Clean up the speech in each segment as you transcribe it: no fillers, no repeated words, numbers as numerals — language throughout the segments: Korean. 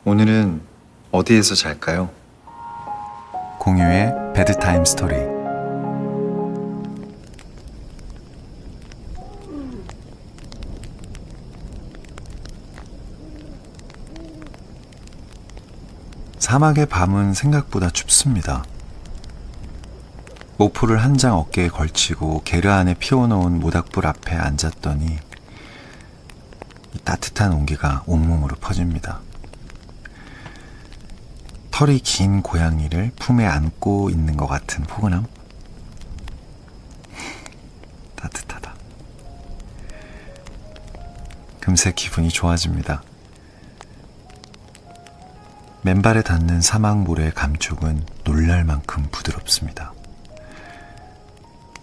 오늘은 어디에서 잘까요? 공유의 베드타임 스토리. 사막의 밤은 생각보다 춥습니다. 모포를 한 장 어깨에 걸치고 게르 안에 피워놓은 모닥불 앞에 앉았더니 이 따뜻한 온기가 온몸으로 퍼집니다. 털이 긴 고양이를 품에 안고 있는 것 같은 포근함? 따뜻하다. 금세 기분이 좋아집니다. 맨발에 닿는 사막 모래의 감촉은 놀랄 만큼 부드럽습니다.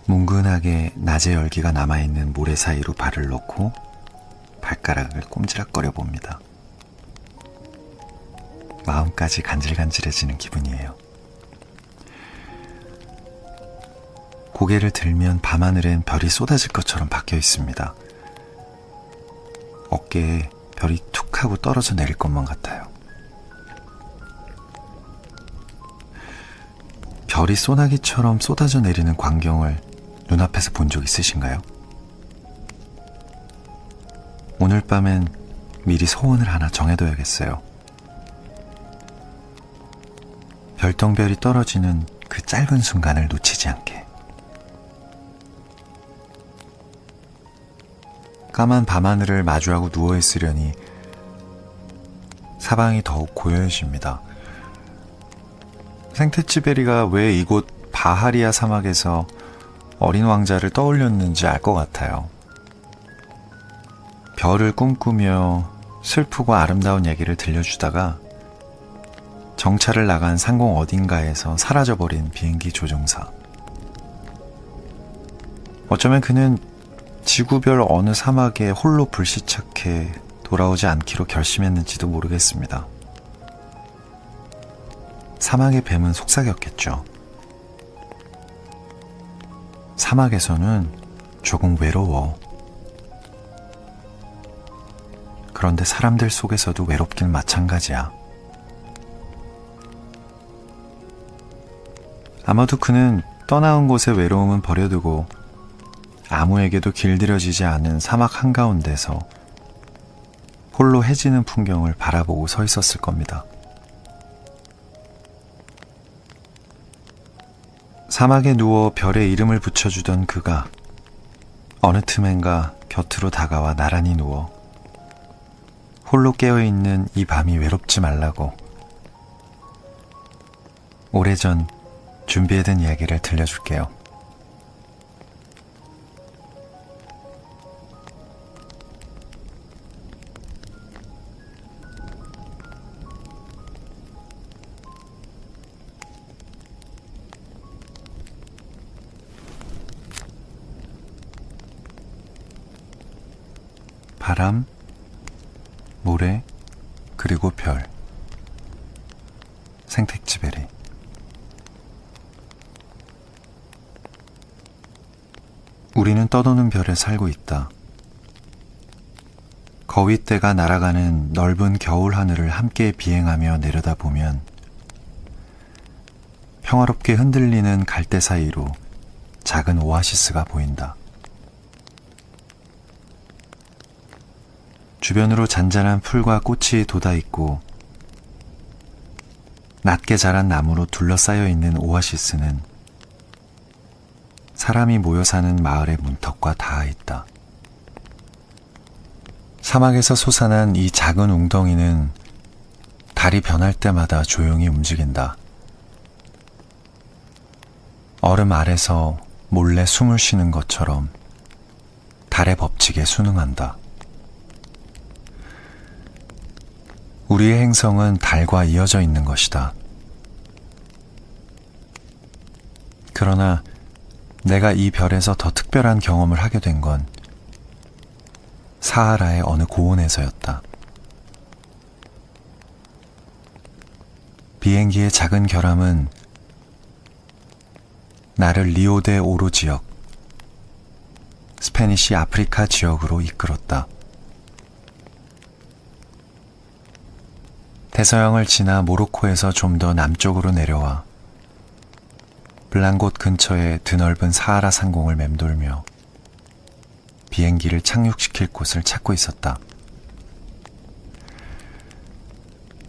뭉근하게 낮의 열기가 남아있는 모래 사이로 발을 넣고 발가락을 꼼지락거려 봅니다. 마음까지 간질간질해지는 기분이에요. 고개를 들면 밤하늘엔 별이 쏟아질 것처럼 박혀 있습니다. 어깨에 별이 툭 하고 떨어져 내릴 것만 같아요. 별이 소나기처럼 쏟아져 내리는 광경을 눈앞에서 본 적 있으신가요? 오늘 밤엔 미리 소원을 하나 정해둬야겠어요. 별똥별이 떨어지는 그 짧은 순간을 놓치지 않게. 까만 밤하늘을 마주하고 누워있으려니 사방이 더욱 고요해집니다. 생테치베리가 왜 이곳 바하리아 사막에서 어린 왕자를 떠올렸는지 알 것 같아요. 별을 꿈꾸며 슬프고 아름다운 얘기를 들려주다가 정찰을 나간 상공 어딘가에서 사라져버린 비행기 조종사. 어쩌면 그는 지구별 어느 사막에 홀로 불시착해 돌아오지 않기로 결심했는지도 모르겠습니다. 사막의 뱀은 속삭였겠죠. 사막에서는 조금 외로워. 그런데 사람들 속에서도 외롭긴 마찬가지야. 아마도 그는 떠나온 곳의 외로움은 버려두고 아무에게도 길들여지지 않은 사막 한가운데서 홀로 해지는 풍경을 바라보고 서 있었을 겁니다. 사막에 누워 별에 이름을 붙여주던 그가 어느 틈엔가 곁으로 다가와 나란히 누워 홀로 깨어있는 이 밤이 외롭지 말라고 오래전 준비해둔 이야기를 들려줄게요. 바람, 모래, 그리고 별. 생텍쥐베리. 우리는 떠도는 별에 살고 있다. 거위떼가 날아가는 넓은 겨울 하늘을 함께 비행하며 내려다보면 평화롭게 흔들리는 갈대 사이로 작은 오아시스가 보인다. 주변으로 잔잔한 풀과 꽃이 돋아있고 낮게 자란 나무로 둘러싸여 있는 오아시스는 사람이 모여 사는 마을의 문턱과 닿아있다. 사막에서 솟아난 이 작은 웅덩이는 달이 변할 때마다 조용히 움직인다. 얼음 아래서 몰래 숨을 쉬는 것처럼 달의 법칙에 순응한다. 우리의 행성은 달과 이어져 있는 것이다. 그러나 내가 이 별에서 더 특별한 경험을 하게 된 건 사하라의 어느 고원에서였다. 비행기의 작은 결함은 나를 리오데 오로 지역, 스페니시 아프리카 지역으로 이끌었다. 대서양을 지나 모로코에서 좀 더 남쪽으로 내려와 블랑곳 근처의 드넓은 사하라 상공을 맴돌며 비행기를 착륙시킬 곳을 찾고 있었다.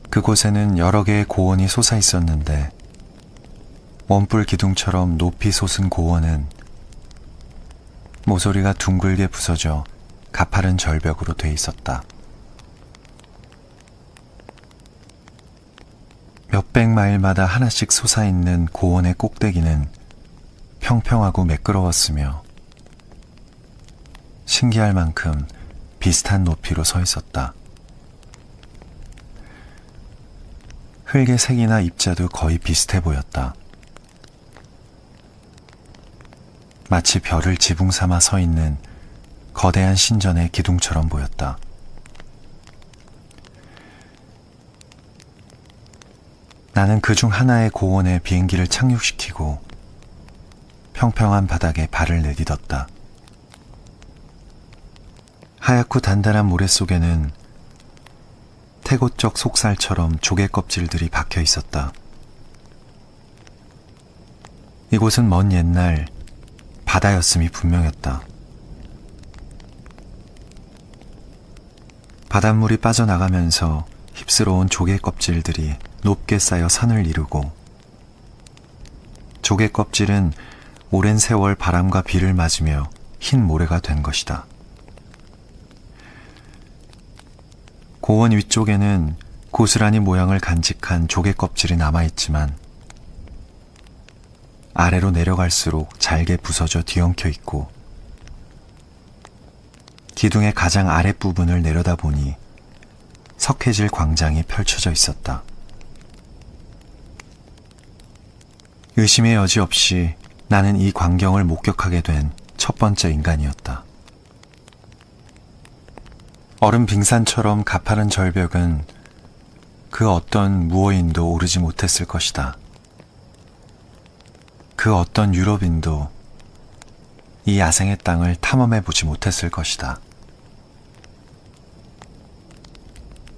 그곳에는 여러 개의 고원이 솟아 있었는데 원뿔 기둥처럼 높이 솟은 고원은 모서리가 둥글게 부서져 가파른 절벽으로 돼 있었다. 몇백 마일마다 하나씩 솟아있는 고원의 꼭대기는 평평하고 매끄러웠으며 신기할 만큼 비슷한 높이로 서 있었다. 흙의 색이나 입자도 거의 비슷해 보였다. 마치 별을 지붕 삼아 서 있는 거대한 신전의 기둥처럼 보였다. 나는 그중 하나의 고원에 비행기를 착륙시키고 평평한 바닥에 발을 내딛었다. 하얗고 단단한 모래 속에는 태고적 속살처럼 조개 껍질들이 박혀 있었다. 이곳은 먼 옛날 바다였음이 분명했다. 바닷물이 빠져나가면서 휩쓸어온 조개 껍질들이 높게 쌓여 산을 이루고 조개 껍질은 오랜 세월 바람과 비를 맞으며 흰 모래가 된 것이다. 고원 위쪽에는 고스란히 모양을 간직한 조개 껍질이 남아있지만 아래로 내려갈수록 잘게 부서져 뒤엉켜 있고 기둥의 가장 아랫부분을 내려다보니 석회질 광장이 펼쳐져 있었다. 의심의 여지 없이 나는 이 광경을 목격하게 된 첫 번째 인간이었다. 얼음 빙산처럼 가파른 절벽은 그 어떤 무어인도 오르지 못했을 것이다. 그 어떤 유럽인도 이 야생의 땅을 탐험해보지 못했을 것이다.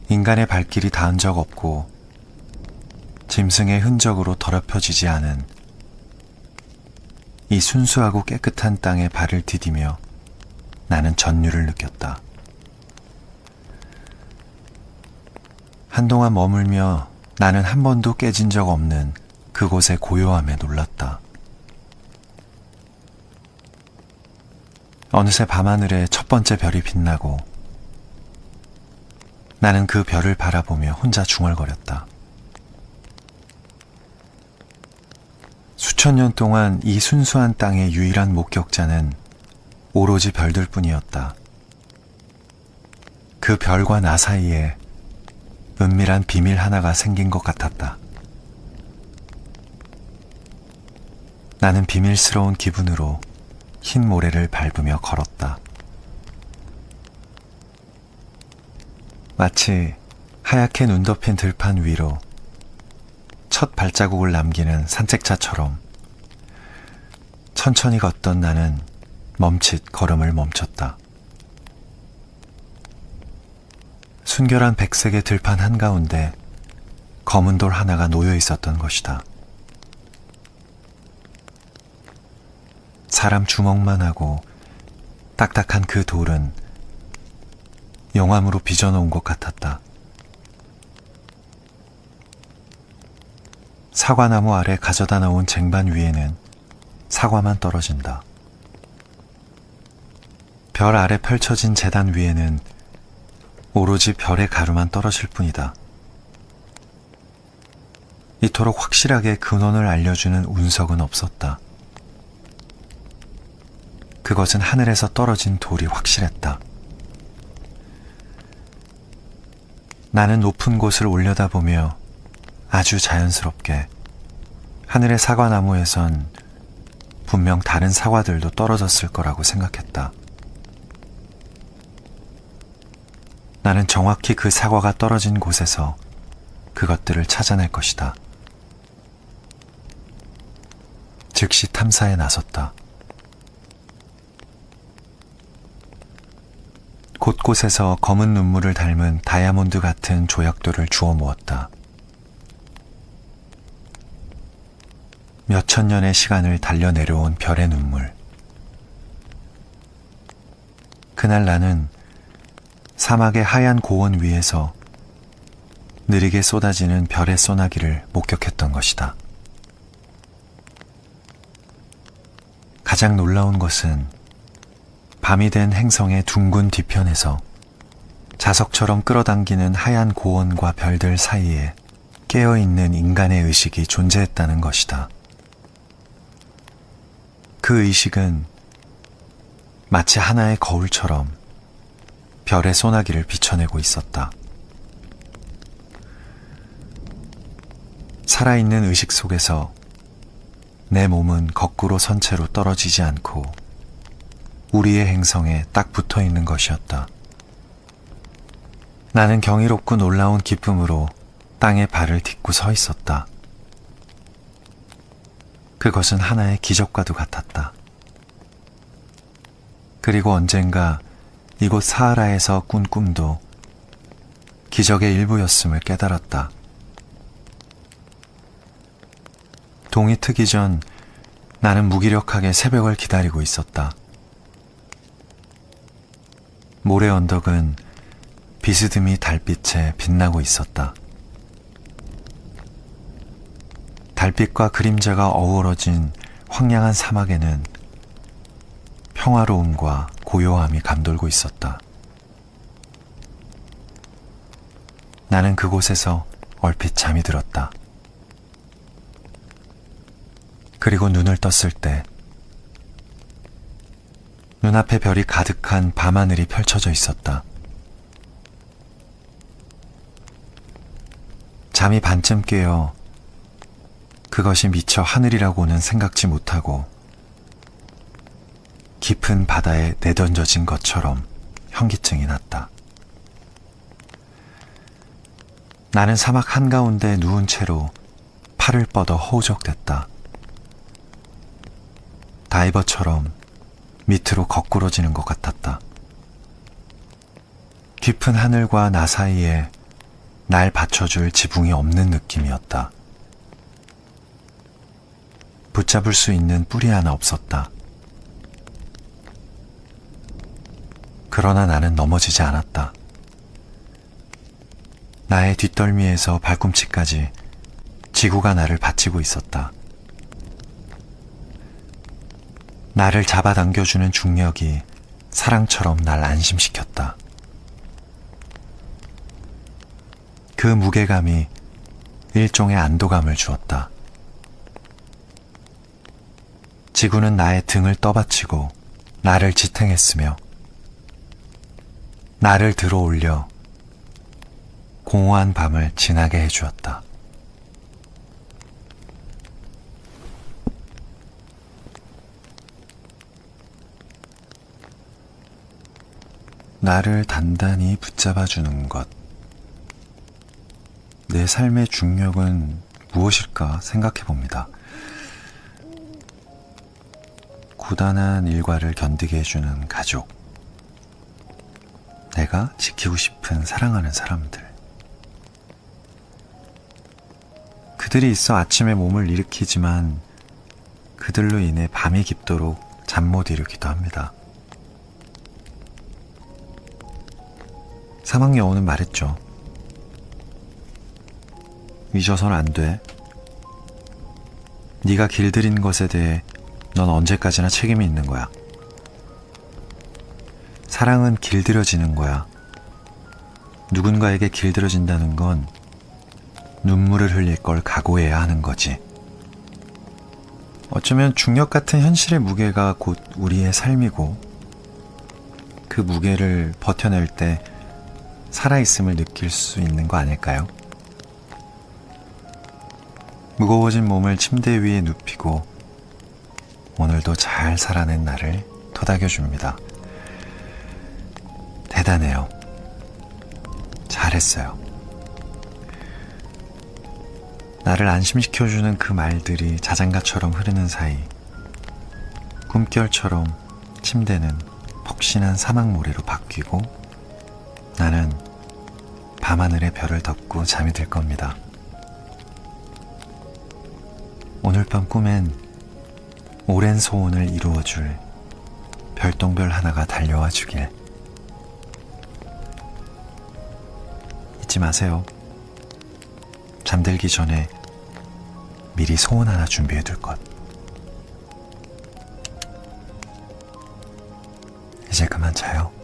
인간의 발길이 닿은 적 없고 짐승의 흔적으로 더럽혀지지 않은 이 순수하고 깨끗한 땅에 발을 디디며 나는 전율을 느꼈다. 한동안 머물며 나는 한 번도 깨진 적 없는 그곳의 고요함에 놀랐다. 어느새 밤하늘에 첫 번째 별이 빛나고 나는 그 별을 바라보며 혼자 중얼거렸다. 수천 년 동안 이 순수한 땅의 유일한 목격자는 오로지 별들 뿐이었다. 그 별과 나 사이에 은밀한 비밀 하나가 생긴 것 같았다. 나는 비밀스러운 기분으로 흰 모래를 밟으며 걸었다. 마치 하얗게 눈 덮인 들판 위로 첫 발자국을 남기는 산책자처럼 천천히 걷던 나는 멈칫 걸음을 멈췄다. 순결한 백색의 들판 한가운데 검은 돌 하나가 놓여 있었던 것이다. 사람 주먹만 하고 딱딱한 그 돌은 용암으로 빚어놓은 것 같았다. 사과나무 아래 가져다 놓은 쟁반 위에는 사과만 떨어진다. 별 아래 펼쳐진 제단 위에는 오로지 별의 가루만 떨어질 뿐이다. 이토록 확실하게 근원을 알려주는 운석은 없었다. 그것은 하늘에서 떨어진 돌이 확실했다. 나는 높은 곳을 올려다보며 아주 자연스럽게 하늘의 사과나무에선 분명 다른 사과들도 떨어졌을 거라고 생각했다. 나는 정확히 그 사과가 떨어진 곳에서 그것들을 찾아낼 것이다. 즉시 탐사에 나섰다. 곳곳에서 검은 눈물을 닮은 다이아몬드 같은 조약돌을 주워 모았다. 몇천 년의 시간을 달려 내려온 별의 눈물. 그날 나는 사막의 하얀 고원 위에서 느리게 쏟아지는 별의 소나기를 목격했던 것이다. 가장 놀라운 것은 밤이 된 행성의 둥근 뒤편에서 자석처럼 끌어당기는 하얀 고원과 별들 사이에 깨어있는 인간의 의식이 존재했다는 것이다. 그 의식은 마치 하나의 거울처럼 별의 소나기를 비춰내고 있었다. 살아있는 의식 속에서 내 몸은 거꾸로 선 채로 떨어지지 않고 우리의 행성에 딱 붙어 있는 것이었다. 나는 경이롭고 놀라운 기쁨으로 땅에 발을 딛고 서 있었다. 그것은 하나의 기적과도 같았다. 그리고 언젠가 이곳 사하라에서 꾼 꿈도 기적의 일부였음을 깨달았다. 동이 트기 전 나는 무기력하게 새벽을 기다리고 있었다. 모래 언덕은 비스듬히 달빛에 빛나고 있었다. 달빛과 그림자가 어우러진 황량한 사막에는 평화로움과 고요함이 감돌고 있었다. 나는 그곳에서 얼핏 잠이 들었다. 그리고 눈을 떴을 때 눈앞에 별이 가득한 밤하늘이 펼쳐져 있었다. 잠이 반쯤 깨어 그것이 미처 하늘이라고는 생각지 못하고 깊은 바다에 내던져진 것처럼 현기증이 났다. 나는 사막 한가운데 누운 채로 팔을 뻗어 허우적댔다. 다이버처럼 밑으로 거꾸러지는 것 같았다. 깊은 하늘과 나 사이에 날 받쳐줄 지붕이 없는 느낌이었다. 붙잡을 수 있는 뿌리 하나 없었다. 그러나 나는 넘어지지 않았다. 나의 뒷덜미에서 발꿈치까지 지구가 나를 받치고 있었다. 나를 잡아당겨주는 중력이 사랑처럼 날 안심시켰다. 그 무게감이 일종의 안도감을 주었다. 지구는 나의 등을 떠받치고 나를 지탱했으며 나를 들어올려 공허한 밤을 지나게 해주었다. 나를 단단히 붙잡아주는 것. 내 삶의 중력은 무엇일까 생각해 봅니다. 고단한 일과를 견디게 해주는 가족. 내가 지키고 싶은 사랑하는 사람들. 그들이 있어 아침에 몸을 일으키지만 그들로 인해 밤이 깊도록 잠 못 이루기도 합니다. 사막 여우는 말했죠. 잊어선 안 돼. 네가 길들인 것에 대해 넌 언제까지나 책임이 있는 거야. 사랑은 길들여지는 거야. 누군가에게 길들여진다는 건 눈물을 흘릴 걸 각오해야 하는 거지. 어쩌면 중력 같은 현실의 무게가 곧 우리의 삶이고 그 무게를 버텨낼 때 살아있음을 느낄 수 있는 거 아닐까요? 무거워진 몸을 침대 위에 눕히고 오늘도 잘 살아낸 나를 토닥여줍니다. 대단해요. 잘했어요. 나를 안심시켜주는 그 말들이 자장가처럼 흐르는 사이 꿈결처럼 침대는 폭신한 사막모래로 바뀌고 나는 밤하늘의 별을 덮고 잠이 들 겁니다. 오늘 밤 꿈엔 오랜 소원을 이루어줄 별똥별 하나가 달려와 주길. 잊지 마세요. 잠들기 전에 미리 소원 하나 준비해 둘 것. 이제 그만 자요.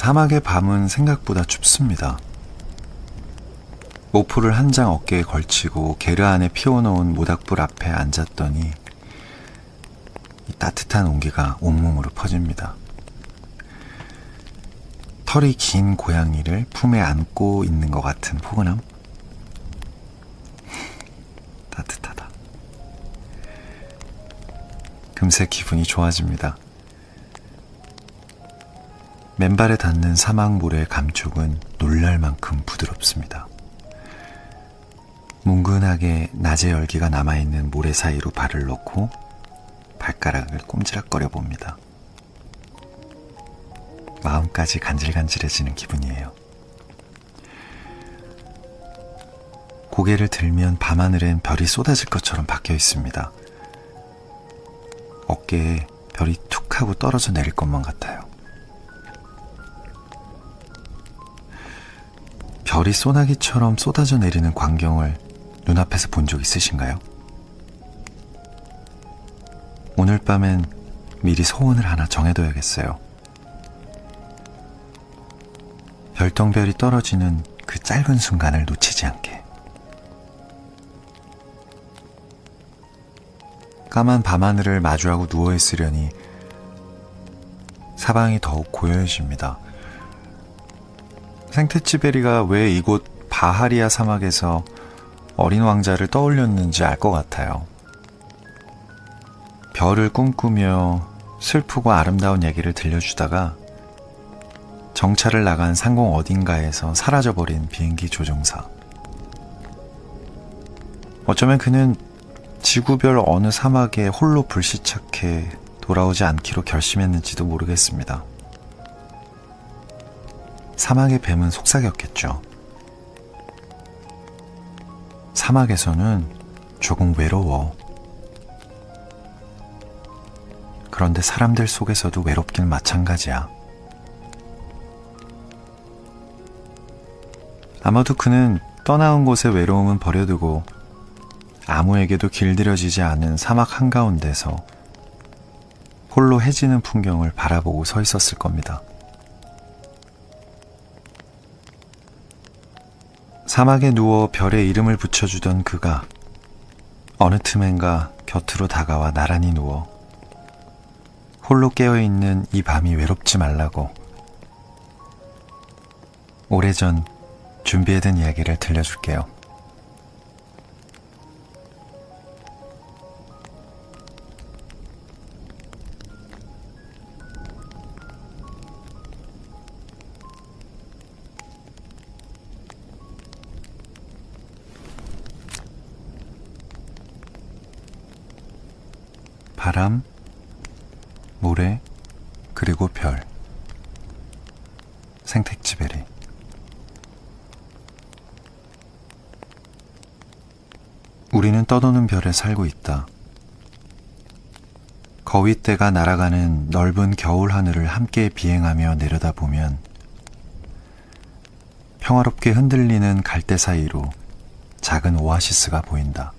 사막의 밤은 생각보다 춥습니다. 모프를 한 장 어깨에 걸치고 게르 안에 피워놓은 모닥불 앞에 앉았더니 이 따뜻한 온기가 온몸으로 퍼집니다. 털이 긴 고양이를 품에 안고 있는 것 같은 포근함? 따뜻하다. 금세 기분이 좋아집니다. 맨발에 닿는 사막물의 감촉은 놀랄 만큼 부드럽습니다. 뭉근하게 낮의 열기가 남아있는 모래 사이로 발을 넣고 발가락을 꼼지락거려 봅니다. 마음까지 간질간질해지는 기분이에요. 고개를 들면 밤하늘엔 별이 쏟아질 것처럼 박혀 있습니다. 어깨에 별이 툭 하고 떨어져 내릴 것만 같아요. 별이 소나기처럼 쏟아져 내리는 광경을 눈앞에서 본 적 있으신가요? 오늘 밤엔 미리 소원을 하나 정해둬야겠어요. 별똥별이 떨어지는 그 짧은 순간을 놓치지 않게. 까만 밤하늘을 마주하고 누워있으려니 사방이 더욱 고요해집니다. 생테치베리가 왜 이곳 바하리아 사막에서 어린 왕자를 떠올렸는지 알 것 같아요. 별을 꿈꾸며 슬프고 아름다운 얘기를 들려주다가 정찰을 나간 상공 어딘가에서 사라져버린 비행기 조종사. 어쩌면 그는 지구별 어느 사막에 홀로 불시착해 돌아오지 않기로 결심했는지도 모르겠습니다. 사막의 뱀은 속삭였겠죠. 사막에서는 조금 외로워. 그런데 사람들 속에서도 외롭긴 마찬가지야. 아마도 그는 떠나온 곳의 외로움은 버려두고 아무에게도 길들여지지 않은 사막 한가운데서 홀로 해지는 풍경을 바라보고 서 있었을 겁니다. 사막에 누워 별에 이름을 붙여주던 그가 어느 틈엔가 곁으로 다가와 나란히 누워 홀로 깨어있는 이 밤이 외롭지 말라고 오래전 준비해둔 이야기를 들려줄게요. 바람, 모래, 그리고 별. 생텍쥐베리. 우리는 떠도는 별에 살고 있다. 거위떼가 날아가는 넓은 겨울 하늘을 함께 비행하며 내려다보면 평화롭게 흔들리는 갈대 사이로 작은 오아시스가 보인다.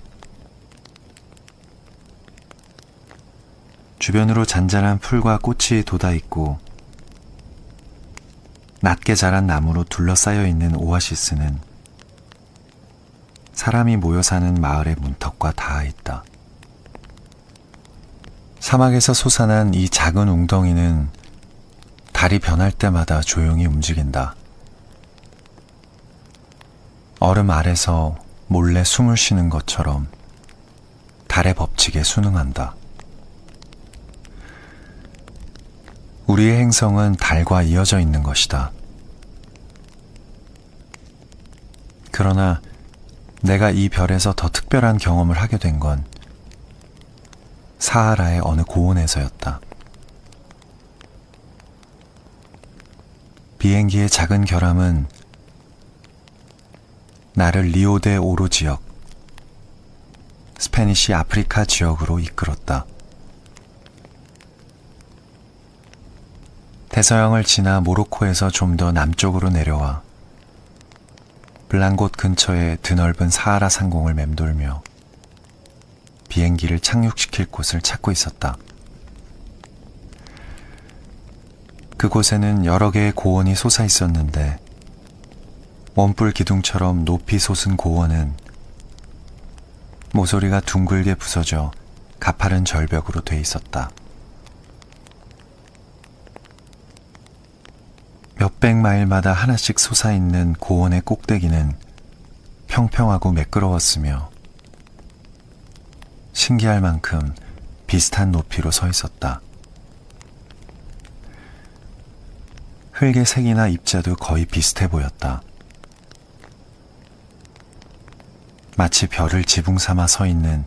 주변으로 잔잔한 풀과 꽃이 돋아있고 낮게 자란 나무로 둘러싸여 있는 오아시스는 사람이 모여 사는 마을의 문턱과 닿아 있다. 사막에서 솟아난 이 작은 웅덩이는 달이 변할 때마다 조용히 움직인다. 얼음 아래서 몰래 숨을 쉬는 것처럼 달의 법칙에 순응한다. 우리의 행성은 달과 이어져 있는 것이다. 그러나 내가 이 별에서 더 특별한 경험을 하게 된 건 사하라의 어느 고원에서였다. 비행기의 작은 결함은 나를 리오데 오로 지역, 스페니시 아프리카 지역으로 이끌었다. 대서양을 지나 모로코에서 좀 더 남쪽으로 내려와 블랑곳 근처의 드넓은 사하라 상공을 맴돌며 비행기를 착륙시킬 곳을 찾고 있었다. 그곳에는 여러 개의 고원이 솟아 있었는데 원뿔 기둥처럼 높이 솟은 고원은 모서리가 둥글게 부서져 가파른 절벽으로 돼 있었다. 몇백 마일마다 하나씩 솟아있는 고원의 꼭대기는 평평하고 매끄러웠으며 신기할 만큼 비슷한 높이로 서 있었다. 흙의 색이나 입자도 거의 비슷해 보였다. 마치 별을 지붕 삼아 서 있는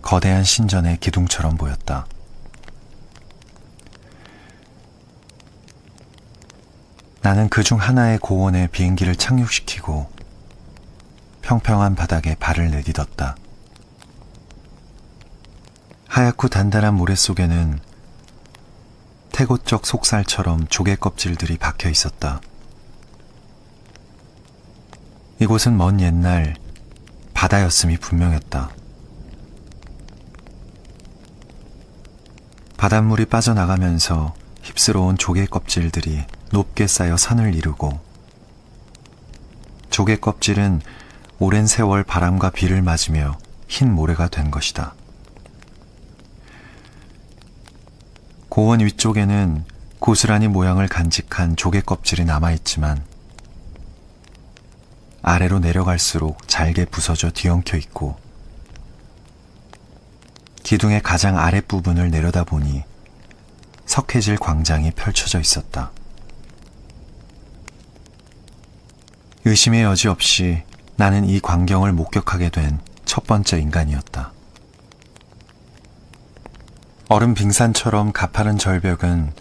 거대한 신전의 기둥처럼 보였다. 나는 그중 하나의 고원에 비행기를 착륙시키고 평평한 바닥에 발을 내딛었다. 하얗고 단단한 모래 속에는 태고적 속살처럼 조개 껍질들이 박혀 있었다. 이곳은 먼 옛날 바다였음이 분명했다. 바닷물이 빠져나가면서 휩쓸어온 조개 껍질들이 높게 쌓여 산을 이루고 조개 껍질은 오랜 세월 바람과 비를 맞으며 흰 모래가 된 것이다. 고원 위쪽에는 고스란히 모양을 간직한 조개 껍질이 남아있지만 아래로 내려갈수록 잘게 부서져 뒤엉켜 있고 기둥의 가장 아랫부분을 내려다보니 석회질 광장이 펼쳐져 있었다. 의심의 여지 없이 나는 이 광경을 목격하게 된 첫 번째 인간이었다. 얼음 빙산처럼 가파른 절벽은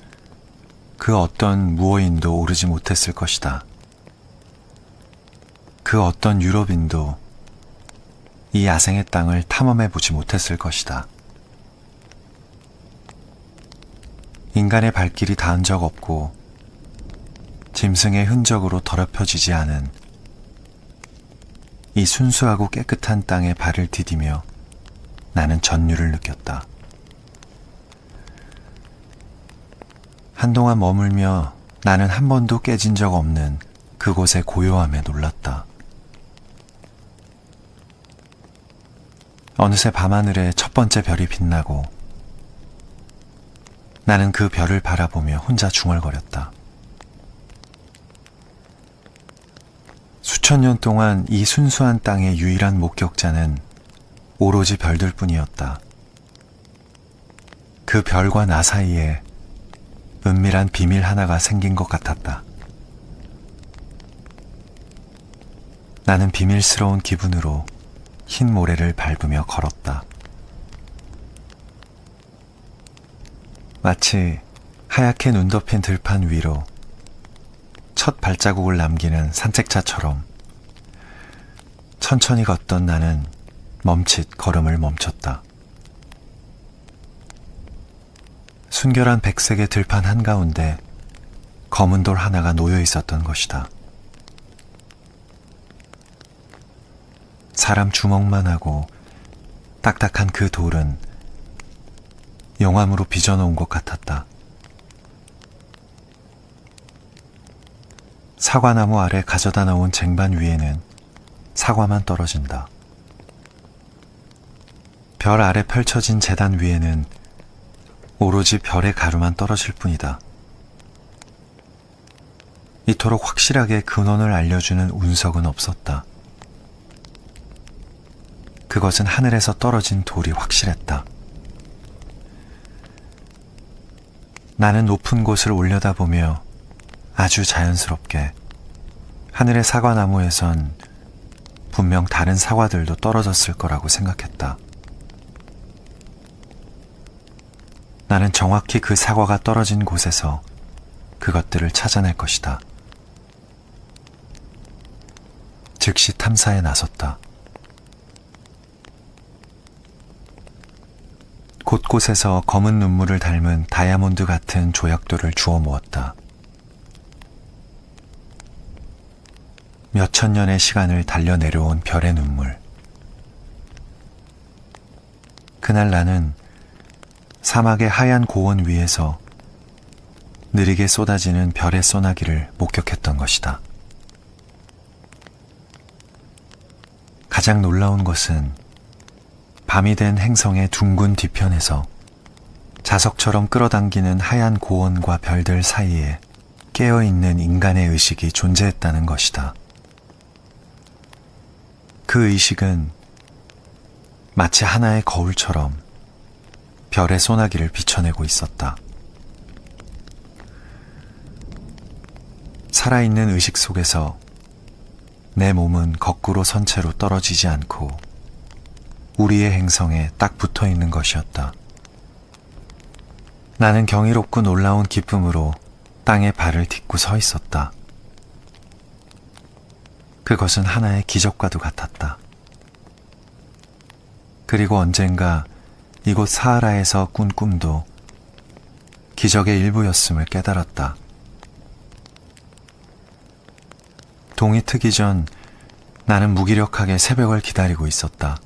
그 어떤 무어인도 오르지 못했을 것이다. 그 어떤 유럽인도 이 야생의 땅을 탐험해 보지 못했을 것이다. 인간의 발길이 닿은 적 없고 짐승의 흔적으로 더럽혀지지 않은 이 순수하고 깨끗한 땅에 발을 디디며 나는 전율을 느꼈다. 한동안 머물며 나는 한 번도 깨진 적 없는 그곳의 고요함에 놀랐다. 어느새 밤하늘에 첫 번째 별이 빛나고 나는 그 별을 바라보며 혼자 중얼거렸다. 수천 년 동안 이 순수한 땅의 유일한 목격자는 오로지 별들 뿐이었다. 그 별과 나 사이에 은밀한 비밀 하나가 생긴 것 같았다. 나는 비밀스러운 기분으로 흰 모래를 밟으며 걸었다. 마치 하얗게 눈 덮인 들판 위로 첫 발자국을 남기는 산책자처럼 천천히 걷던 나는 멈칫 걸음을 멈췄다. 순결한 백색의 들판 한가운데 검은 돌 하나가 놓여 있었던 것이다. 사람 주먹만 하고 딱딱한 그 돌은 용암으로 빚어놓은 것 같았다. 사과나무 아래 가져다 놓은 쟁반 위에는 사과만 떨어진다. 별 아래 펼쳐진 제단 위에는 오로지 별의 가루만 떨어질 뿐이다. 이토록 확실하게 근원을 알려주는 운석은 없었다. 그것은 하늘에서 떨어진 돌이 확실했다. 나는 높은 곳을 올려다보며 아주 자연스럽게 하늘의 사과나무에선 분명 다른 사과들도 떨어졌을 거라고 생각했다. 나는 정확히 그 사과가 떨어진 곳에서 그것들을 찾아낼 것이다. 즉시 탐사에 나섰다. 곳곳에서 검은 눈물을 닮은 다이아몬드 같은 조약돌을 주워 모았다. 몇천 년의 시간을 달려 내려온 별의 눈물. 그날 나는 사막의 하얀 고원 위에서 느리게 쏟아지는 별의 소나기를 목격했던 것이다. 가장 놀라운 것은 밤이 된 행성의 둥근 뒤편에서 자석처럼 끌어당기는 하얀 고원과 별들 사이에 깨어있는 인간의 의식이 존재했다는 것이다. 그 의식은 마치 하나의 거울처럼 별의 소나기를 비춰내고 있었다. 살아있는 의식 속에서 내 몸은 거꾸로 선 채로 떨어지지 않고 우리의 행성에 딱 붙어 있는 것이었다. 나는 경이롭고 놀라운 기쁨으로 땅에 발을 딛고 서 있었다. 그것은 하나의 기적과도 같았다. 그리고 언젠가 이곳 사하라에서 꾼 꿈도 기적의 일부였음을 깨달았다. 동이 트기 전 나는 무기력하게 새벽을 기다리고 있었다.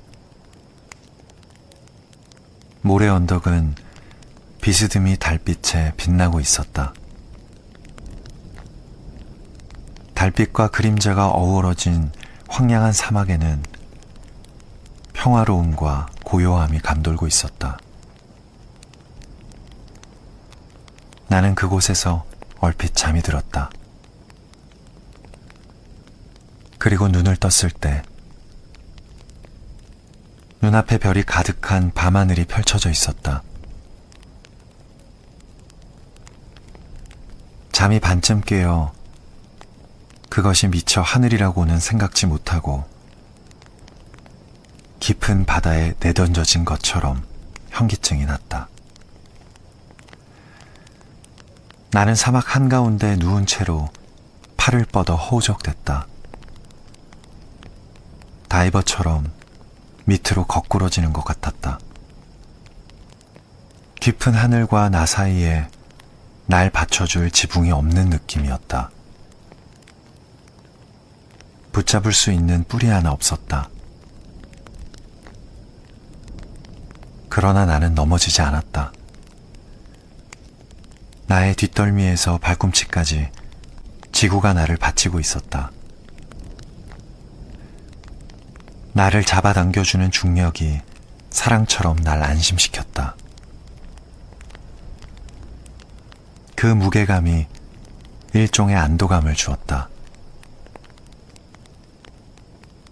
모래 언덕은 비스듬히 달빛에 빛나고 있었다. 달빛과 그림자가 어우러진 황량한 사막에는 평화로움과 고요함이 감돌고 있었다. 나는 그곳에서 얼핏 잠이 들었다. 그리고 눈을 떴을 때 눈앞에 별이 가득한 밤하늘이 펼쳐져 있었다. 잠이 반쯤 깨어 그것이 미처 하늘이라고는 생각지 못하고 깊은 바다에 내던져진 것처럼 현기증이 났다. 나는 사막 한가운데 누운 채로 팔을 뻗어 허우적댔다. 다이버처럼 밑으로 거꾸러지는 것 같았다. 깊은 하늘과 나 사이에 날 받쳐줄 지붕이 없는 느낌이었다. 붙잡을 수 있는 뿔이 하나 없었다. 그러나 나는 넘어지지 않았다. 나의 뒷덜미에서 발꿈치까지 지구가 나를 받치고 있었다. 나를 잡아당겨주는 중력이 사랑처럼 날 안심시켰다. 그 무게감이 일종의 안도감을 주었다.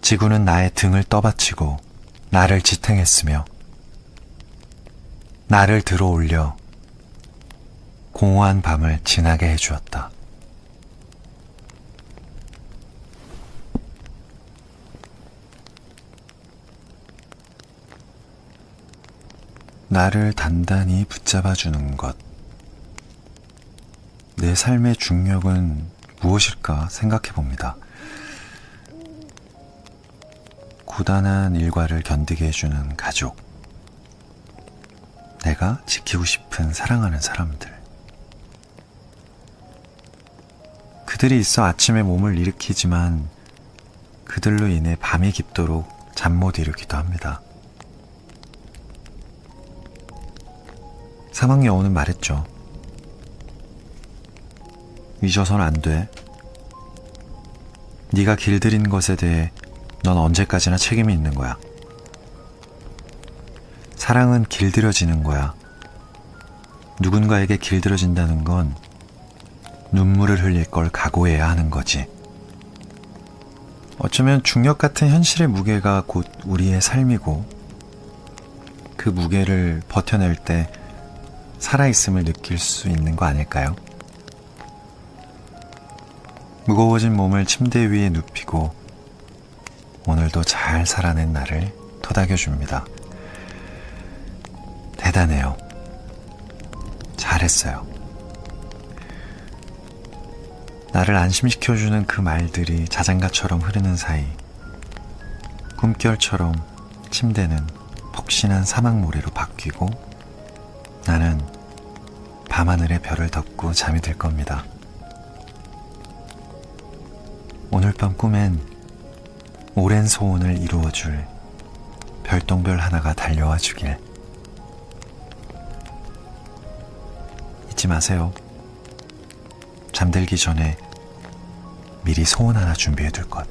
지구는 나의 등을 떠받치고 나를 지탱했으며 나를 들어올려 공허한 밤을 지나게 해주었다. 나를 단단히 붙잡아주는 것. 내 삶의 중력은 무엇일까 생각해 봅니다. 고단한 일과를 견디게 해주는 가족. 내가 지키고 싶은 사랑하는 사람들. 그들이 있어 아침에 몸을 일으키지만 그들로 인해 밤이 깊도록 잠 못 이루기도 합니다. 사막 여우는 말했죠. 잊어선 안 돼. 네가 길들인 것에 대해 넌 언제까지나 책임이 있는 거야. 사랑은 길들여지는 거야. 누군가에게 길들여진다는 건 눈물을 흘릴 걸 각오해야 하는 거지. 어쩌면 중력 같은 현실의 무게가 곧 우리의 삶이고 그 무게를 버텨낼 때 살아있음을 느낄 수 있는 거 아닐까요? 무거워진 몸을 침대 위에 눕히고 오늘도 잘 살아낸 나를 토닥여줍니다. 대단해요. 잘했어요. 나를 안심시켜주는 그 말들이 자장가처럼 흐르는 사이 꿈결처럼 침대는 폭신한 사막모래로 바뀌고 나는 밤하늘의 별을 덮고 잠이 들 겁니다. 오늘 밤 꿈엔 오랜 소원을 이루어줄 별똥별 하나가 달려와 주길. 잊지 마세요. 잠들기 전에 미리 소원 하나 준비해 둘 것.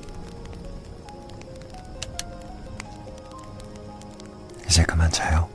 이제 그만 자요.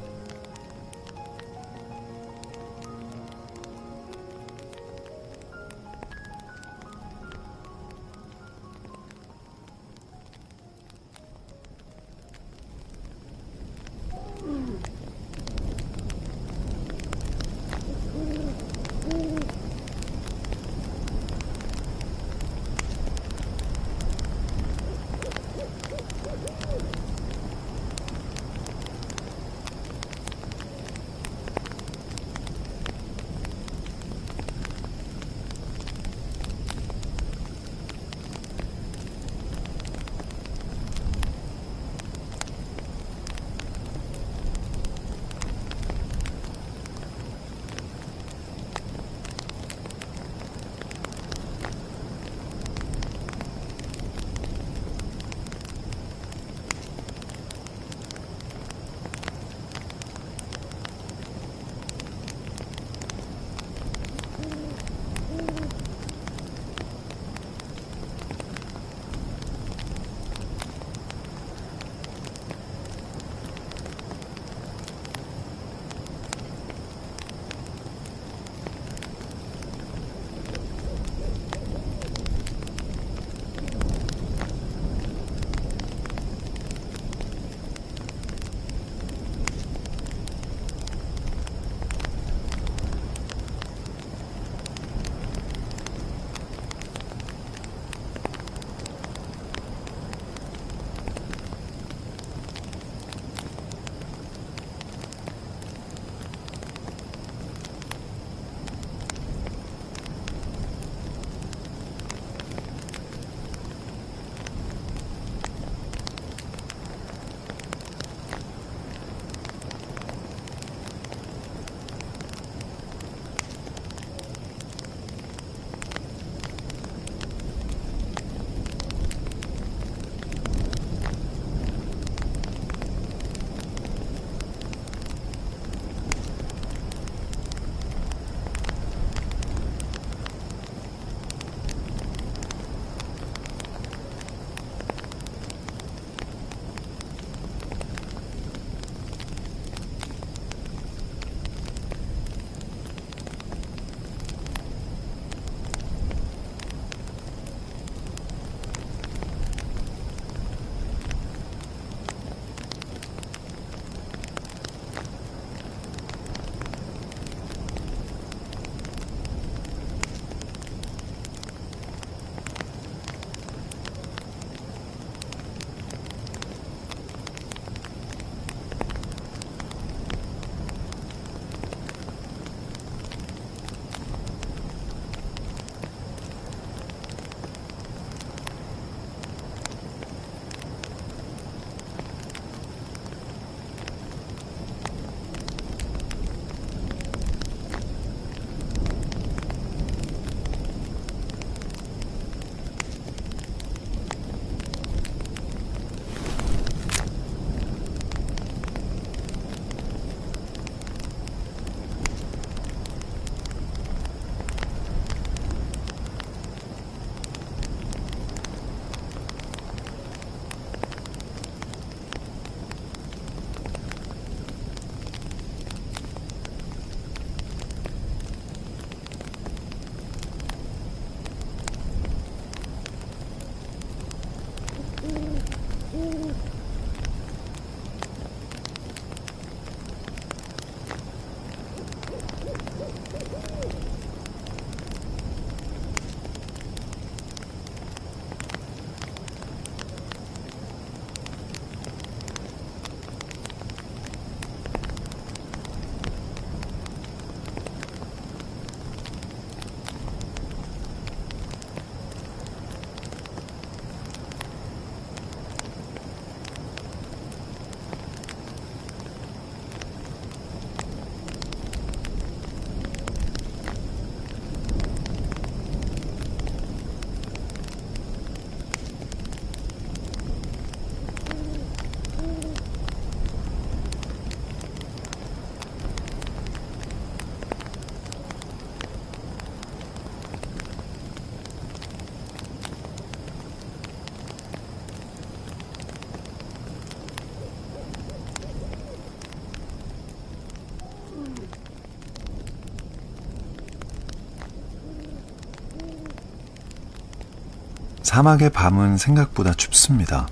사막의 밤은 생각보다 춥습니다.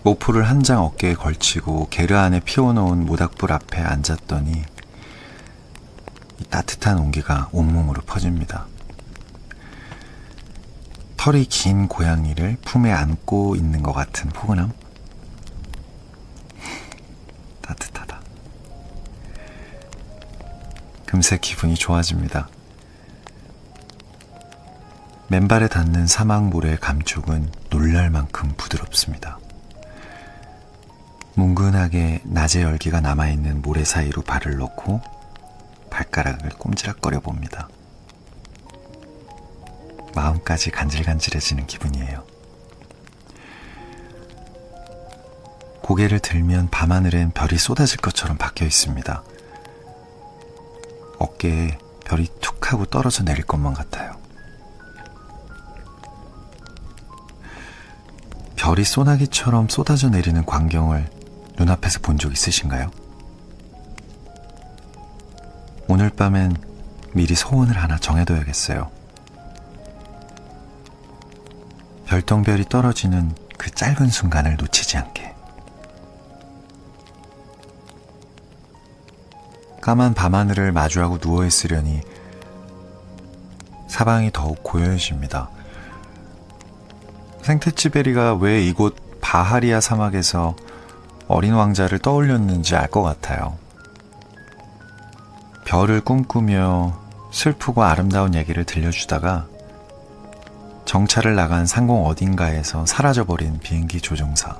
모포를 한 장 어깨에 걸치고 게르 안에 피워놓은 모닥불 앞에 앉았더니 이 따뜻한 온기가 온몸으로 퍼집니다. 털이 긴 고양이를 품에 안고 있는 것 같은 포근함? 따뜻하다. 금세 기분이 좋아집니다. 맨발에 닿는 사막 모래의 감촉은 놀랄 만큼 부드럽습니다. 뭉근하게 낮의 열기가 남아있는 모래 사이로 발을 넣고 발가락을 꼼지락거려 봅니다. 마음까지 간질간질해지는 기분이에요. 고개를 들면 밤하늘엔 별이 쏟아질 것처럼 박혀 있습니다. 어깨에 별이 툭 하고 떨어져 내릴 것만 같아요. 별이 소나기처럼 쏟아져 내리는 광경을 눈앞에서 본 적 있으신가요? 오늘 밤엔 미리 소원을 하나 정해둬야겠어요. 별똥별이 떨어지는 그 짧은 순간을 놓치지 않게. 까만 밤하늘을 마주하고 누워있으려니 사방이 더욱 고요해집니다. 생테치베리가 왜 이곳 바하리아 사막에서 어린 왕자를 떠올렸는지 알 것 같아요. 별을 꿈꾸며 슬프고 아름다운 얘기를 들려주다가 정찰을 나간 상공 어딘가에서 사라져버린 비행기 조종사.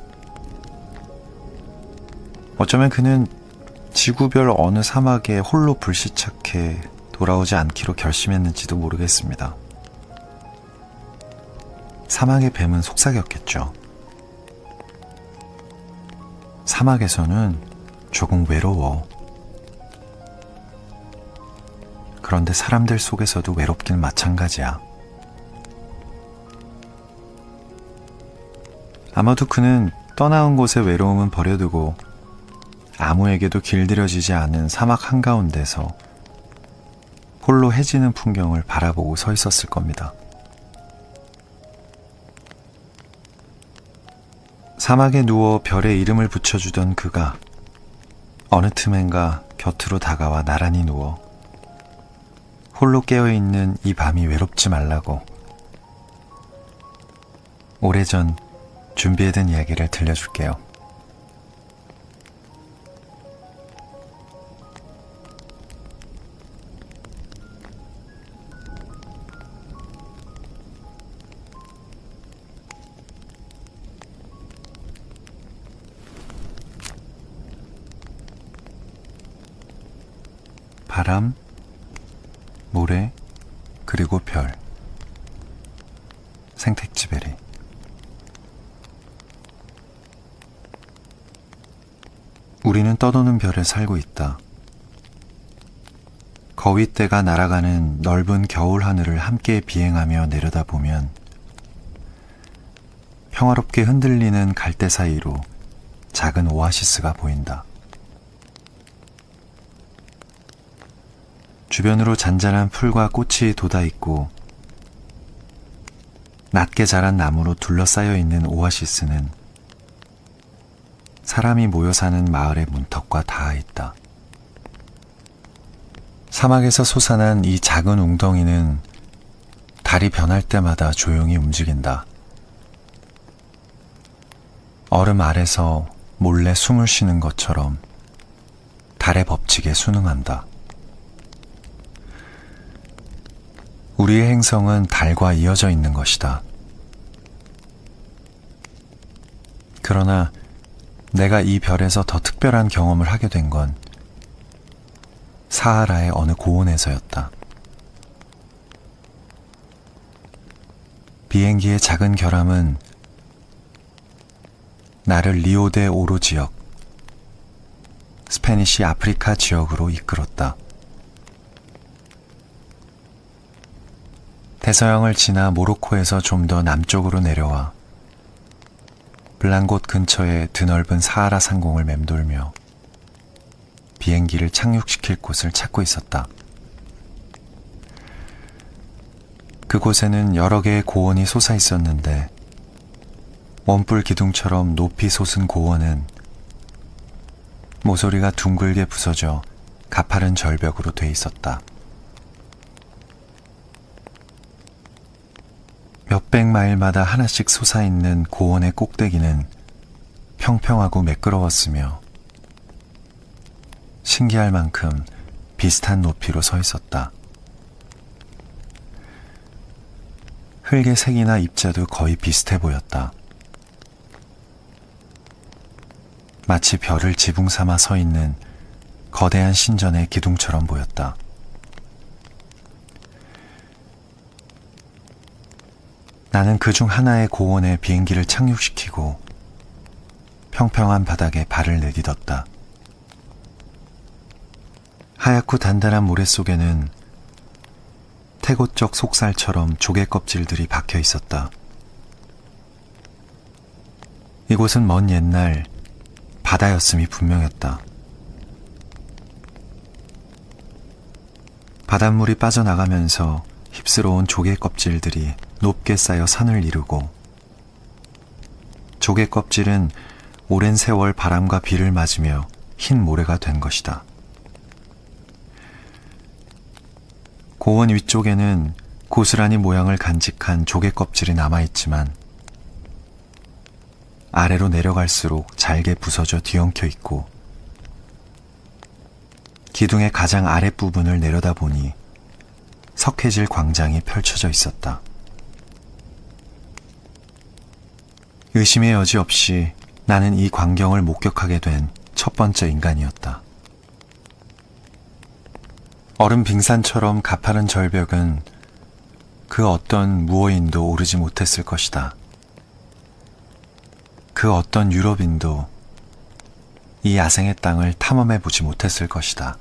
어쩌면 그는 지구별 어느 사막에 홀로 불시착해 돌아오지 않기로 결심했는지도 모르겠습니다. 사막의 뱀은 속삭였겠죠. 사막에서는 조금 외로워. 그런데 사람들 속에서도 외롭긴 마찬가지야. 아마도 그는 떠나온 곳의 외로움은 버려두고 아무에게도 길들여지지 않은 사막 한가운데서 홀로 해지는 풍경을 바라보고 서 있었을 겁니다. 사막에 누워 별에 이름을 붙여주던 그가 어느 틈엔가 곁으로 다가와 나란히 누워 홀로 깨어있는 이 밤이 외롭지 말라고 오래전 준비해둔 이야기를 들려줄게요. 바람, 모래, 그리고 별. 생텍쥐베리. 우리는 떠도는 별에 살고 있다. 거위떼가 날아가는 넓은 겨울 하늘을 함께 비행하며 내려다보면 평화롭게 흔들리는 갈대 사이로 작은 오아시스가 보인다. 주변으로 잔잔한 풀과 꽃이 돋아있고 낮게 자란 나무로 둘러싸여 있는 오아시스는 사람이 모여 사는 마을의 문턱과 닿아있다. 사막에서 솟아난 이 작은 웅덩이는 달이 변할 때마다 조용히 움직인다. 얼음 아래서 몰래 숨을 쉬는 것처럼 달의 법칙에 순응한다. 우리의 행성은 달과 이어져 있는 것이다. 그러나 내가 이 별에서 더 특별한 경험을 하게 된 건 사하라의 어느 고원에서였다. 비행기의 작은 결함은 나를 리오데 오로 지역, 스페니시 아프리카 지역으로 이끌었다. 대서양을 지나 모로코에서 좀 더 남쪽으로 내려와 블랑곳 근처의 드넓은 사하라 상공을 맴돌며 비행기를 착륙시킬 곳을 찾고 있었다. 그곳에는 여러 개의 고원이 솟아 있었는데 원뿔 기둥처럼 높이 솟은 고원은 모서리가 둥글게 부서져 가파른 절벽으로 돼 있었다. 몇백 마일마다 하나씩 솟아있는 고원의 꼭대기는 평평하고 매끄러웠으며 신기할 만큼 비슷한 높이로 서 있었다. 흙의 색이나 입자도 거의 비슷해 보였다. 마치 별을 지붕 삼아 서 있는 거대한 신전의 기둥처럼 보였다. 나는 그중 하나의 고원에 비행기를 착륙시키고 평평한 바닥에 발을 내딛었다. 하얗고 단단한 모래 속에는 태고적 속살처럼 조개 껍질들이 박혀 있었다. 이곳은 먼 옛날 바다였음이 분명했다. 바닷물이 빠져나가면서 휩쓸어온 조개 껍질들이 높게 쌓여 산을 이루고 조개 껍질은 오랜 세월 바람과 비를 맞으며 흰 모래가 된 것이다. 고원 위쪽에는 고스란히 모양을 간직한 조개 껍질이 남아있지만 아래로 내려갈수록 잘게 부서져 뒤엉켜 있고 기둥의 가장 아랫부분을 내려다보니 석회질 광장이 펼쳐져 있었다. 의심의 여지 없이 나는 이 광경을 목격하게 된 첫 번째 인간이었다. 얼음 빙산처럼 가파른 절벽은 그 어떤 무어인도 오르지 못했을 것이다. 그 어떤 유럽인도 이 야생의 땅을 탐험해 보지 못했을 것이다.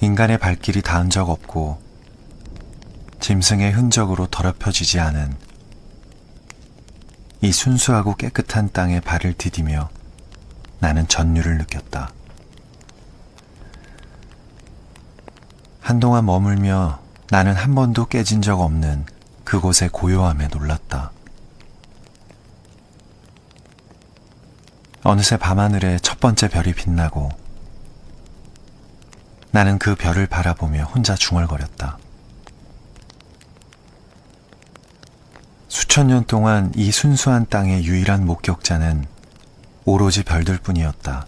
인간의 발길이 닿은 적 없고 짐승의 흔적으로 더럽혀지지 않은 이 순수하고 깨끗한 땅에 발을 디디며 나는 전율을 느꼈다. 한동안 머물며 나는 한 번도 깨진 적 없는 그곳의 고요함에 놀랐다. 어느새 밤하늘에 첫 번째 별이 빛나고 나는 그 별을 바라보며 혼자 중얼거렸다. 수천 년 동안 이 순수한 땅의 유일한 목격자는 오로지 별들 뿐이었다.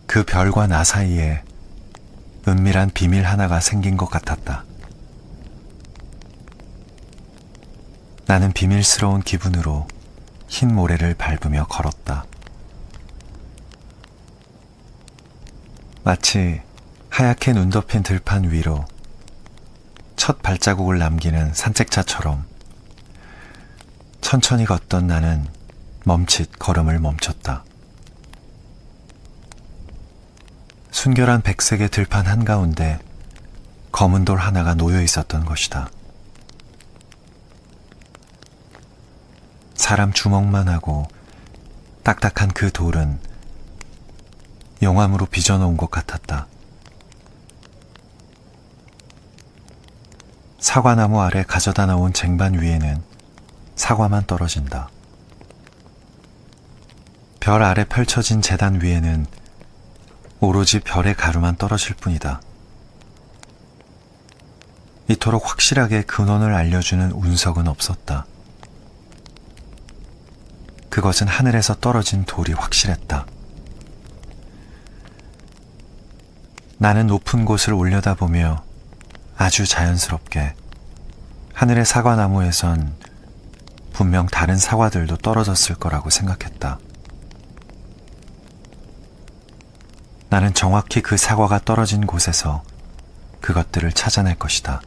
그 별과 나 사이에 은밀한 비밀 하나가 생긴 것 같았다. 나는 비밀스러운 기분으로 흰 모래를 밟으며 걸었다. 마치 하얗게 눈 덮인 들판 위로 첫 발자국을 남기는 산책자처럼 천천히 걷던 나는 멈칫 걸음을 멈췄다. 순결한 백색의 들판 한가운데 검은 돌 하나가 놓여 있었던 것이다. 사람 주먹만 하고 딱딱한 그 돌은 용암으로 빚어놓은 것 같았다. 사과나무 아래 가져다 놓은 쟁반 위에는 사과만 떨어진다. 별 아래 펼쳐진 제단 위에는 오로지 별의 가루만 떨어질 뿐이다. 이토록 확실하게 근원을 알려주는 운석은 없었다. 그것은 하늘에서 떨어진 돌이 확실했다. 나는 높은 곳을 올려다보며 아주 자연스럽게 하늘의 사과나무에선 분명 다른 사과들도 떨어졌을 거라고 생각했다. 나는 정확히 그 사과가 떨어진 곳에서 그것들을 찾아낼 것이다.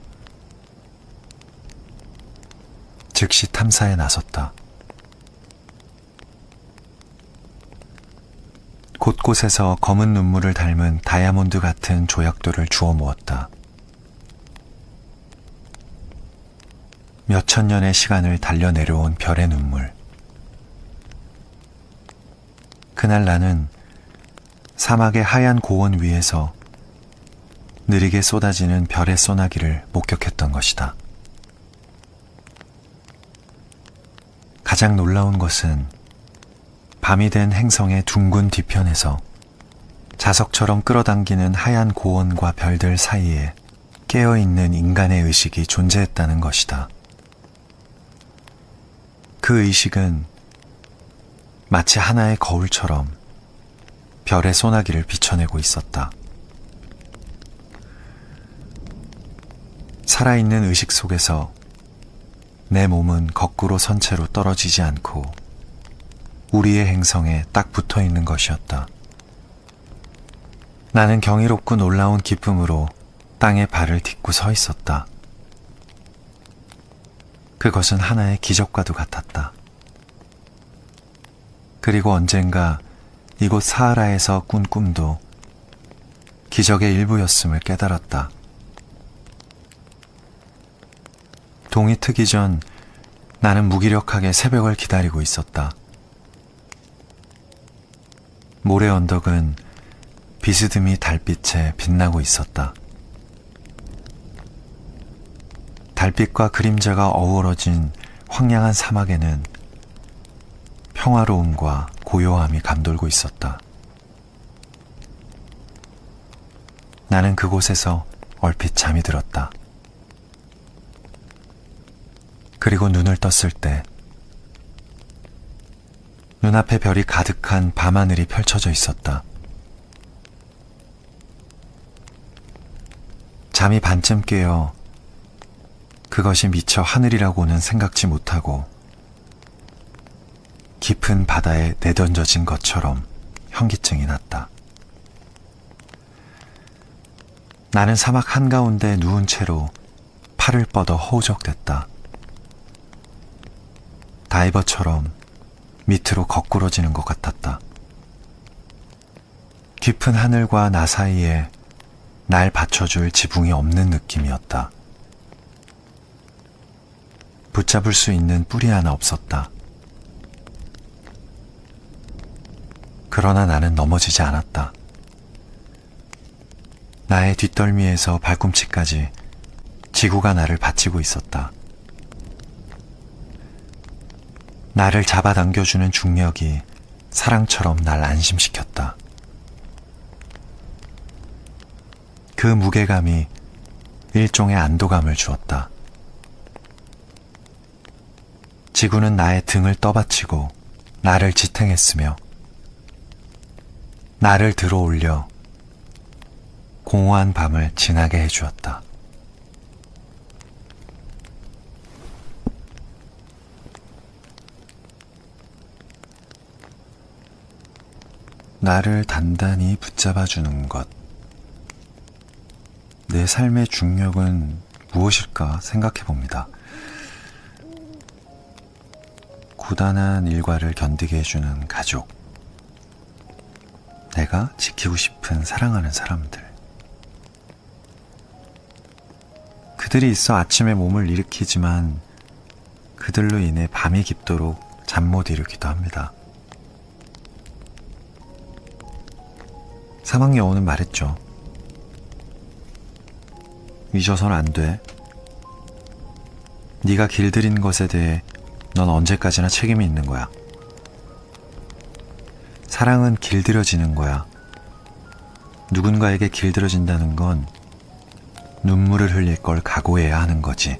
즉시 탐사에 나섰다. 곳곳에서 검은 눈물을 닮은 다이아몬드 같은 조약돌을 주워 모았다. 몇천 년의 시간을 달려 내려온 별의 눈물. 그날 나는 사막의 하얀 고원 위에서 느리게 쏟아지는 별의 소나기를 목격했던 것이다. 가장 놀라운 것은 밤이 된 행성의 둥근 뒤편에서 자석처럼 끌어당기는 하얀 고원과 별들 사이에 깨어있는 인간의 의식이 존재했다는 것이다. 그 의식은 마치 하나의 거울처럼 별의 소나기를 비춰내고 있었다. 살아있는 의식 속에서 내 몸은 거꾸로 선 채로 떨어지지 않고 우리의 행성에 딱 붙어 있는 것이었다. 나는 경이롭고 놀라운 기쁨으로 땅에 발을 딛고 서 있었다. 그것은 하나의 기적과도 같았다. 그리고 언젠가 이곳 사하라에서 꾼 꿈도 기적의 일부였음을 깨달았다. 동이 트기 전 나는 무기력하게 새벽을 기다리고 있었다. 모래 언덕은 비스듬히 달빛에 빛나고 있었다. 달빛과 그림자가 어우러진 황량한 사막에는 평화로움과 고요함이 감돌고 있었다. 나는 그곳에서 얼핏 잠이 들었다. 그리고 눈을 떴을 때 눈앞에 별이 가득한 밤하늘이 펼쳐져 있었다. 잠이 반쯤 깨어 그것이 미처 하늘이라고는 생각지 못하고 깊은 바다에 내던져진 것처럼 현기증이 났다. 나는 사막 한가운데 누운 채로 팔을 뻗어 허우적댔다. 다이버처럼 밑으로 거꾸러지는 것 같았다. 깊은 하늘과 나 사이에 날 받쳐줄 지붕이 없는 느낌이었다. 붙잡을 수 있는 뿌리 하나 없었다. 그러나 나는 넘어지지 않았다. 나의 뒷덜미에서 발꿈치까지 지구가 나를 받치고 있었다. 나를 잡아당겨주는 중력이 사랑처럼 날 안심시켰다. 그 무게감이 일종의 안도감을 주었다. 지구는 나의 등을 떠받치고 나를 지탱했으며 나를 들어올려 공허한 밤을 지나게 해주었다. 나를 단단히 붙잡아주는 것. 내 삶의 중력은 무엇일까 생각해 봅니다. 고단한 일과를 견디게 해주는 가족. 내가 지키고 싶은 사랑하는 사람들. 그들이 있어 아침에 몸을 일으키지만 그들로 인해 밤이 깊도록 잠 못 이루기도 합니다. 사막 여우는 말했죠. 잊어선 안 돼. 네가 길들인 것에 대해 넌 언제까지나 책임이 있는 거야. 사랑은 길들여지는 거야. 누군가에게 길들여진다는 건 눈물을 흘릴 걸 각오해야 하는 거지.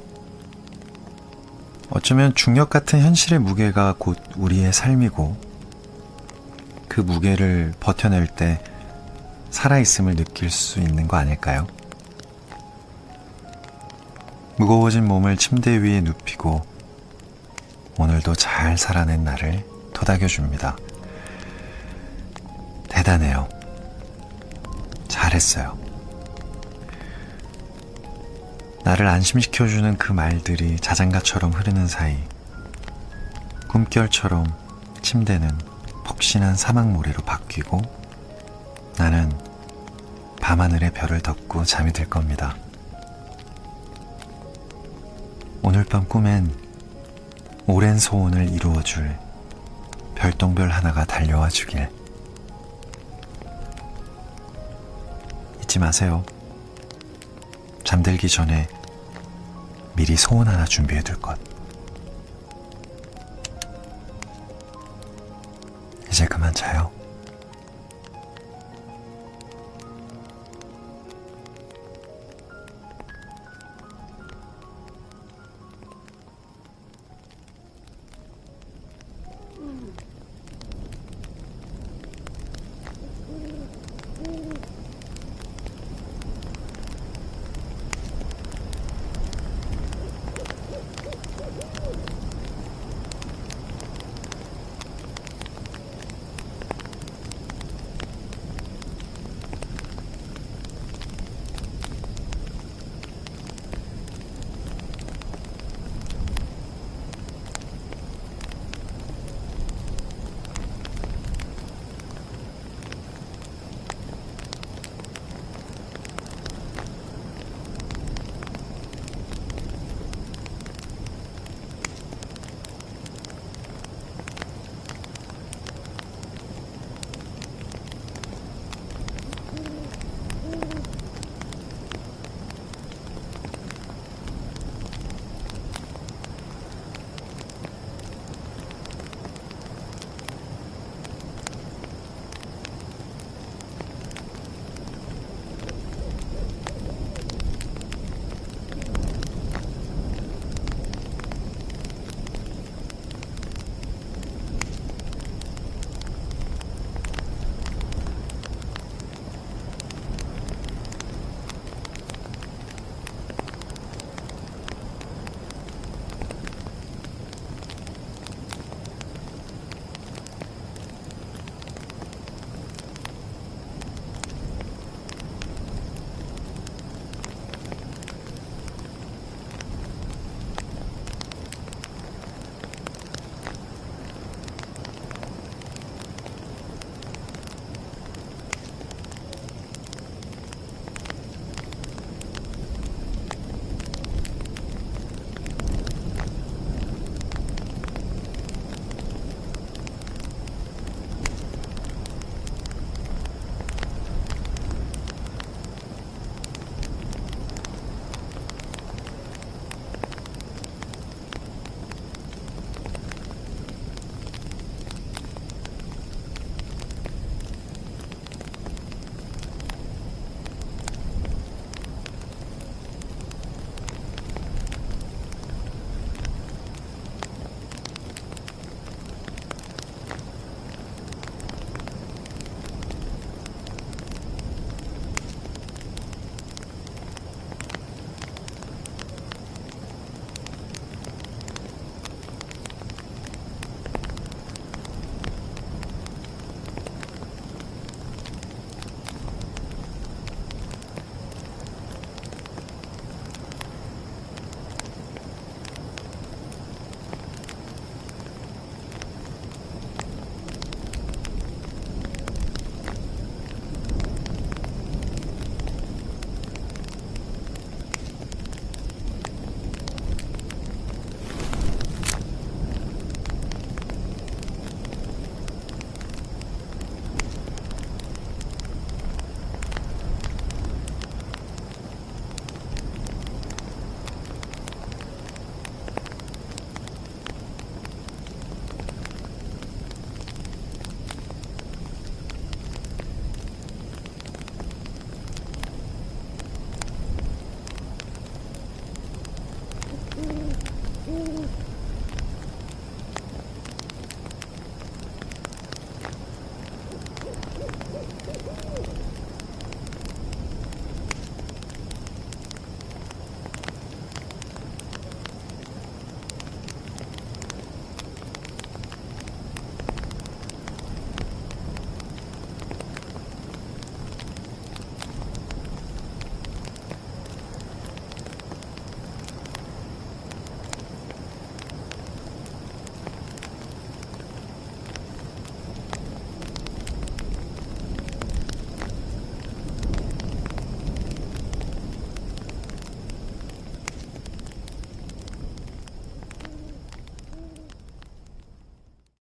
어쩌면 중력 같은 현실의 무게가 곧 우리의 삶이고 그 무게를 버텨낼 때 살아있음을 느낄 수 있는 거 아닐까요? 무거워진 몸을 침대 위에 눕히고 오늘도 잘 살아낸 나를 토닥여줍니다. 대단해요. 잘했어요. 나를 안심시켜주는 그 말들이 자장가처럼 흐르는 사이 꿈결처럼 침대는 폭신한 사막모래로 바뀌고 나는 밤하늘의 별을 덮고 잠이 들 겁니다. 오늘 밤 꿈엔 오랜 소원을 이루어줄 별똥별 하나가 달려와 주길. 잊지 마세요. 잠들기 전에 미리 소원 하나 준비해둘 것. 이제 그만 자요.